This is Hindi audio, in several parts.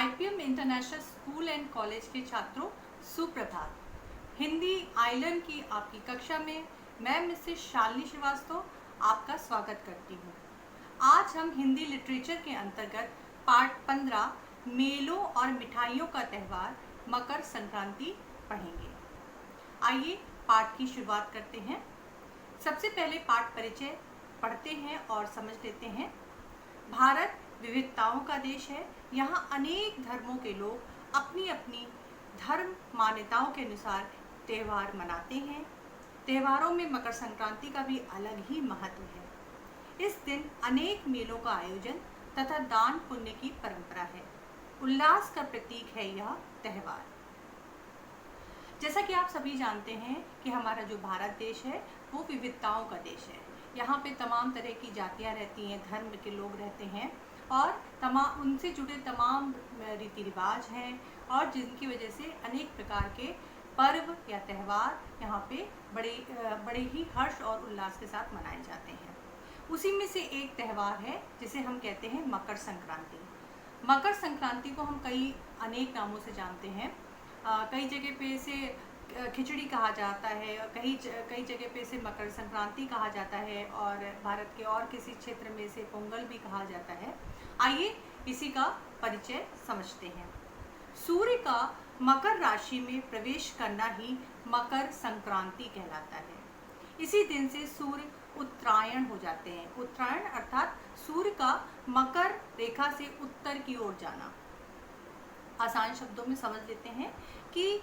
IPM international school and college के छात्रों, सुप्रभात। हिंदी आइलैंड की आपकी कक्षा में मैं मिसेस शालिनी श्रीवास्तव आपका स्वागत करती हूँ। आज हम हिंदी लिटरेचर के अंतर्गत पाठ 15 मेलों और मिठाइयों का त्यौहार मकर संक्रांति पढ़ेंगे। आइए पाठ की शुरुआत करते हैं। सबसे पहले पाठ परिचय पढ़ते हैं और समझ लेते हैं। भारत विविधताओं का देश है। यहाँ अनेक धर्मों के लोग अपनी अपनी धर्म मान्यताओं के अनुसार त्यौहार मनाते हैं। त्योहारों में मकर संक्रांति का भी अलग ही महत्व है। इस दिन अनेक मेलों का आयोजन तथा दान पुण्य की परंपरा है। उल्लास का प्रतीक है यह त्यौहार। जैसा कि आप सभी जानते हैं कि हमारा जो भारत देश है वो विविधताओं का देश है। यहाँ पे तमाम तरह की जातियाँ रहती हैं, धर्म के लोग रहते हैं और तमाम उनसे जुड़े तमाम रीति रिवाज हैं और जिनकी वजह से अनेक प्रकार के पर्व या त्यौहार यहाँ पे बड़े ही हर्ष और उल्लास के साथ मनाए जाते हैं। उसी में से एक त्यौहार है जिसे हम कहते हैं मकर संक्रांति। मकर संक्रांति को हम अनेक नामों से जानते हैं। कई जगह पे इसे खिचड़ी कहा जाता है, कई जगह पे इसे मकर संक्रांति कहा जाता है और भारत के और किसी क्षेत्र में इसे पोंगल भी कहा जाता है। आइए इसी का परिचय समझते हैं। सूर्य का मकर राशि में प्रवेश करना ही मकर संक्रांति कहलाता है। इसी दिन से सूर्य उत्तरायण हो जाते हैं। उत्तरायण अर्थात सूर्य का मकर रेखा से उत्तर की ओर जाना। आसान शब्दों में समझ लेते हैं कि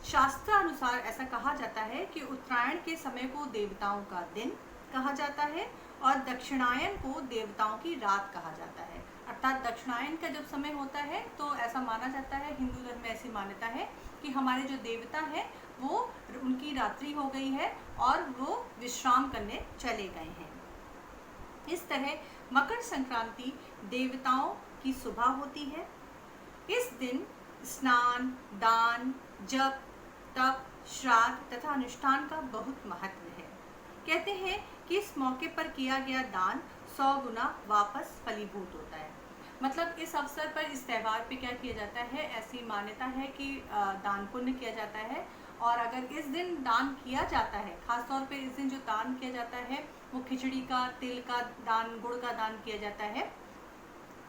शास्त्रानुसार ऐसा कहा जाता है कि उत्तरायण के समय को देवताओं का दिन कहा जाता है और दक्षिणायन को देवताओं की रात कहा जाता है। अर्थात दक्षिणायन का जब समय होता है तो ऐसा माना जाता है, हिंदू धर्म में ऐसी मान्यता है कि हमारे जो देवता हैं वो उनकी रात्रि हो गई है और वो विश्राम करने चले गए हैं। इस तरह मकर संक्रांति देवताओं की सुबह होती है। इस दिन स्नान, दान, जप, तप, श्राद्ध तथा अनुष्ठान का बहुत महत्व है। कहते हैं कि इस मौके पर किया गया दान 100 गुना वापस फलीभूत होता है। मतलब इस अवसर पर, इस त्यौहार पे क्या किया जाता है, ऐसी मान्यता है कि दान पुण्य किया जाता है और अगर इस दिन दान किया जाता है, खासतौर पे इस दिन जो दान किया जाता है वो खिचड़ी का, तिल का दान, गुड़ का दान किया जाता है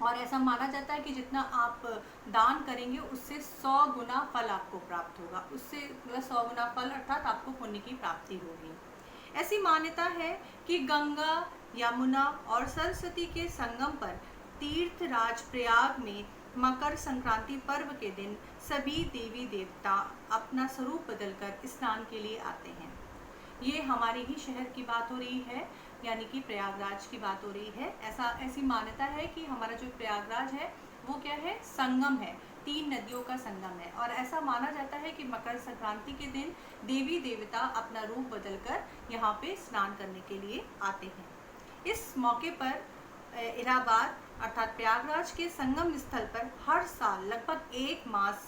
और ऐसा माना जाता है कि जितना आप दान करेंगे उससे 100 गुना फल आपको प्राप्त होगा। उससे 100 गुना फल अर्थात आपको पुण्य की प्राप्ति होगी। ऐसी मान्यता है कि गंगा, यमुना और सरस्वती के संगम पर तीर्थराज प्रयाग में मकर संक्रांति पर्व के दिन सभी देवी देवता अपना स्वरूप बदलकर स्नान के लिए आते हैं। ये हमारे ही शहर की बात हो रही है, यानी कि प्रयागराज की बात हो रही है। ऐसी मान्यता है कि हमारा जो प्रयागराज है वो क्या है, संगम है, 3 नदियों का संगम है और ऐसा माना जाता है कि मकर संक्रांति के दिन देवी देवता अपना रूप बदलकर यहाँ पे स्नान करने के लिए आते हैं। इस मौके पर इलाहाबाद अर्थात प्रयागराज के संगम स्थल पर हर साल लगभग 1 मास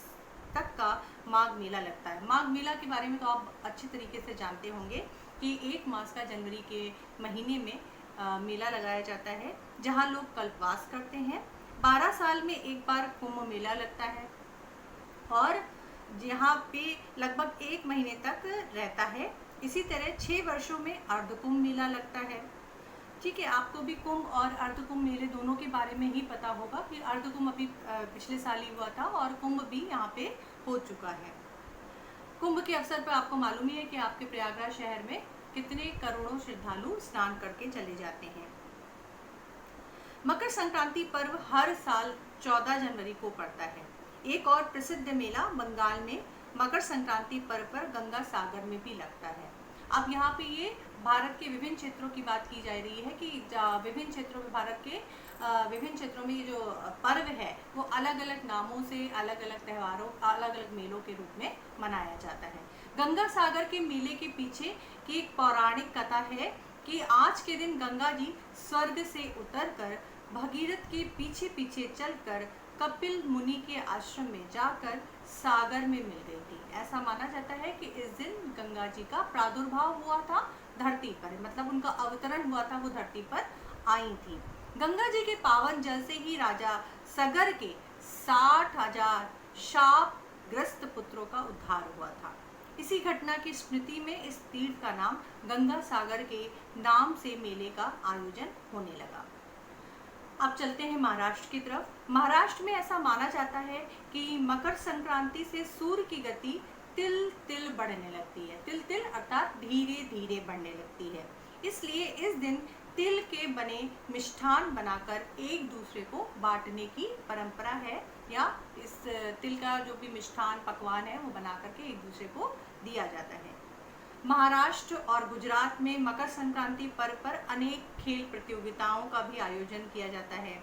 तक का माघ मेला लगता है। माघ मेला के बारे में तो आप अच्छी तरीके से जानते होंगे कि 1 मास का जनवरी के महीने में मेला लगाया जाता है जहां लोग कल्पवास करते हैं। 12 साल में एक बार कुंभ मेला लगता है और यहाँ पे लगभग 1 महीने तक रहता है। इसी तरह 6 वर्षों में अर्धकुंभ मेला लगता है। ठीक है, आपको भी कुंभ और अर्धकुंभ मेले दोनों के बारे में ही पता होगा कि अर्धकुंभ अभी पिछले साल ही हुआ था और कुंभ भी यहाँ पे हो चुका है। कुंभ के अवसर पर आपको मालूम ही है कि आपके प्रयागराज शहर में कितने करोड़ों श्रद्धालु स्नान करके चले जाते हैं। मकर संक्रांति पर्व हर साल 14 जनवरी को पड़ता है। एक और प्रसिद्ध मेला बंगाल में मकर संक्रांति पर्व पर गंगा सागर में भी लगता है। अब यहाँ पे ये भारत के विभिन्न क्षेत्रों की बात की जा रही है कि विभिन्न क्षेत्रों में, भारत के विभिन्न क्षेत्रों में ये जो पर्व है वो अलग अलग नामों से, अलग अलग त्योहारों, अलग अलग मेलों के रूप में मनाया जाता है। गंगा सागर के मेले के पीछे की एक पौराणिक कथा है कि आज के दिन गंगा जी स्वर्ग से उतरकर भगीरथ के पीछे पीछे चलकर कपिल मुनि के आश्रम में जाकर सागर में मिल गई थी। ऐसा माना जाता है कि इस दिन गंगा जी का प्रादुर्भाव हुआ था धरती पर, मतलब उनका अवतरण हुआ था, वो धरती पर आई थी। गंगा जी के पावन जल से ही राजा सगर के 60,000 शाप ग्रस्त पुत्रों का उद्धार हुआ था। इसी घटना की स्मृति में इस तीर्थ का नाम गंगा सागर के नाम से मेले का आयोजन होने लगा। अब चलते हैं महाराष्ट्र की तरफ। महाराष्ट्र में ऐसा माना जाता है कि मकर संक्रांति से सूर्य की गति तिल तिल बढ़ने लगती है। तिल तिल अर्थात धीरे धीरे बढ़ने लगती है। इसलिए इस दिन तिल के बने मिष्ठान बनाकर एक दूसरे को बांटने की परंपरा है, या इस तिल का जो भी मिष्ठान पकवान है वो बना करके एक दूसरे को दिया जाता है। महाराष्ट्र और गुजरात में मकर संक्रांति पर्व पर अनेक खेल प्रतियोगिताओं का भी आयोजन किया जाता है।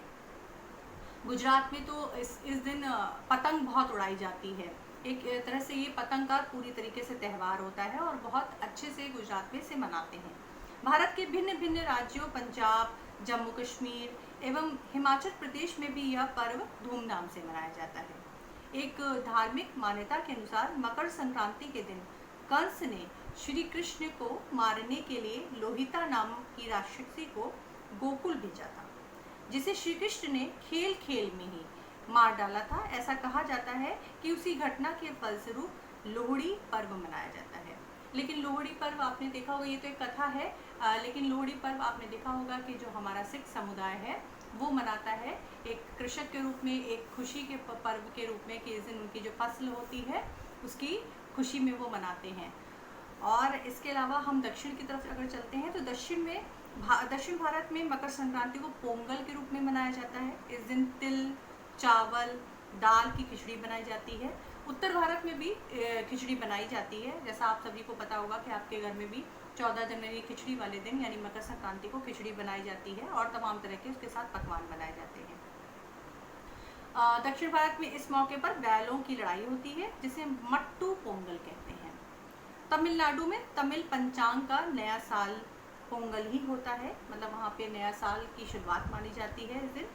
गुजरात में तो इस दिन पतंग बहुत उड़ाई जाती है। एक तरह से ये पतंग का पूरी तरीके से त्यौहार होता है और बहुत अच्छे से गुजरात में इसे मनाते हैं। भारत के भिन्न भिन्न राज्यों पंजाब, जम्मू कश्मीर एवं हिमाचल प्रदेश में भी यह पर्व धूमधाम से मनाया जाता है। एक धार्मिक मान्यता के अनुसार मकर संक्रांति के दिन कंस ने श्री कृष्ण को मारने के लिए लोहिता नाम की राक्षसी को गोकुल भेजा था, जिसे श्री कृष्ण ने खेल खेल में ही मार डाला था। ऐसा कहा जाता है कि उसी घटना के फलस्वरूप लोहड़ी पर्व मनाया जाता है। लेकिन लोहड़ी पर्व आपने देखा होगा, ये तो एक कथा है, लेकिन लोहड़ी पर्व आपने देखा होगा कि जो हमारा सिख समुदाय है वो मनाता है एक कृषक के रूप में, एक खुशी के पर्व के रूप में, कि इस दिन उनकी जो फसल होती है उसकी खुशी में वो मनाते हैं। और इसके अलावा हम दक्षिण की तरफ अगर चलते हैं तो दक्षिण भारत में मकर संक्रांति को पोंगल के रूप में मनाया जाता है। इस दिन तिल, चावल, दाल की खिचड़ी बनाई जाती है। उत्तर भारत में भी खिचड़ी बनाई जाती है। जैसा आप सभी को पता होगा कि आपके घर में भी 14 जनवरी खिचड़ी वाले दिन यानी मकर संक्रांति को खिचड़ी बनाई जाती है और तमाम तरह के उसके साथ पकवान बनाए जाते हैं। दक्षिण भारत में इस मौके पर बैलों की लड़ाई होती है, जिसे मट्टू पोंगल कहते हैं। तमिलनाडु में तमिल पंचांग का नया साल पोंगल ही होता है, मतलब वहाँ पे नया साल की शुरुआत मानी जाती है इस दिन।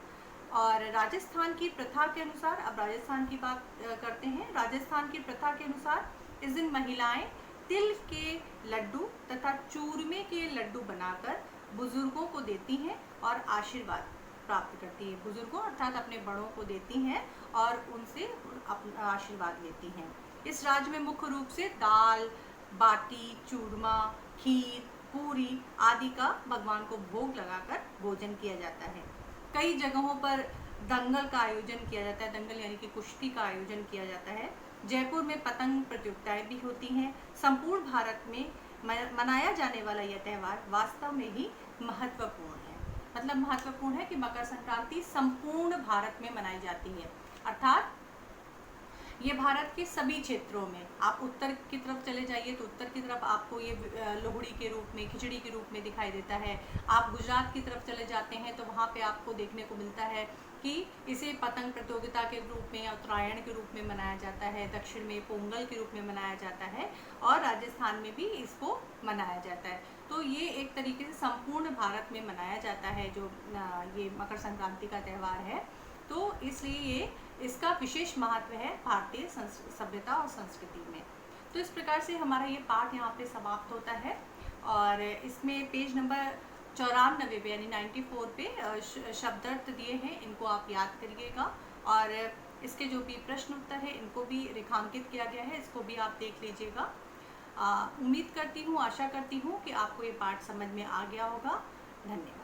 और राजस्थान की प्रथा के अनुसार, अब राजस्थान की बात करते हैं। राजस्थान की प्रथा के अनुसार इस दिन महिलाएं तिल के लड्डू तथा चूरमे के लड्डू बनाकर बुजुर्गों को देती हैं और आशीर्वाद प्राप्त करती है। बुजुर्गों अर्थात अपने बड़ों को देती हैं और उनसे अपना आशीर्वाद लेती हैं। इस राज्य में मुख्य रूप से दाल बाटी, चूरमा, खीर, पूरी आदि का भगवान को भोग लगाकर भोजन किया जाता है। कई जगहों पर दंगल का आयोजन किया जाता है। दंगल यानी कि कुश्ती का आयोजन किया जाता है। जयपुर में पतंग प्रतियोगिताएं भी होती हैं। संपूर्ण भारत में मनाया जाने वाला यह त्यौहार वास्तव में ही महत्वपूर्ण है। मतलब महत्वपूर्ण है कि मकर संक्रांति संपूर्ण भारत में मनाई जाती है, अर्थात ये भारत के सभी क्षेत्रों में। आप उत्तर की तरफ चले जाइए तो उत्तर की तरफ आपको ये लोहड़ी के रूप में, खिचड़ी के रूप में दिखाई देता है। आप गुजरात की तरफ चले जाते हैं तो वहाँ पे आपको देखने को मिलता है कि इसे पतंग प्रतियोगिता के रूप में, उत्तरायण के रूप में मनाया जाता है। दक्षिण में पोंगल के रूप में मनाया जाता है और राजस्थान में भी इसको मनाया जाता है। तो ये एक तरीके से संपूर्ण भारत में मनाया जाता है जो ये मकर संक्रांति का त्यौहार है। तो इसलिए ये इसका विशेष महत्व है भारतीय सभ्यता और संस्कृति में। तो इस प्रकार से हमारा ये पाठ यहाँ पे समाप्त होता है और इसमें पेज नंबर 94 पे यानी 94 पे शब्दार्थ दिए हैं, इनको आप याद करिएगा और इसके जो भी प्रश्न उत्तर है इनको भी रेखांकित किया गया है, इसको भी आप देख लीजिएगा। उम्मीद करती हूँ, आशा करती हूँ कि आपको ये पाठ समझ में आ गया होगा। धन्यवाद।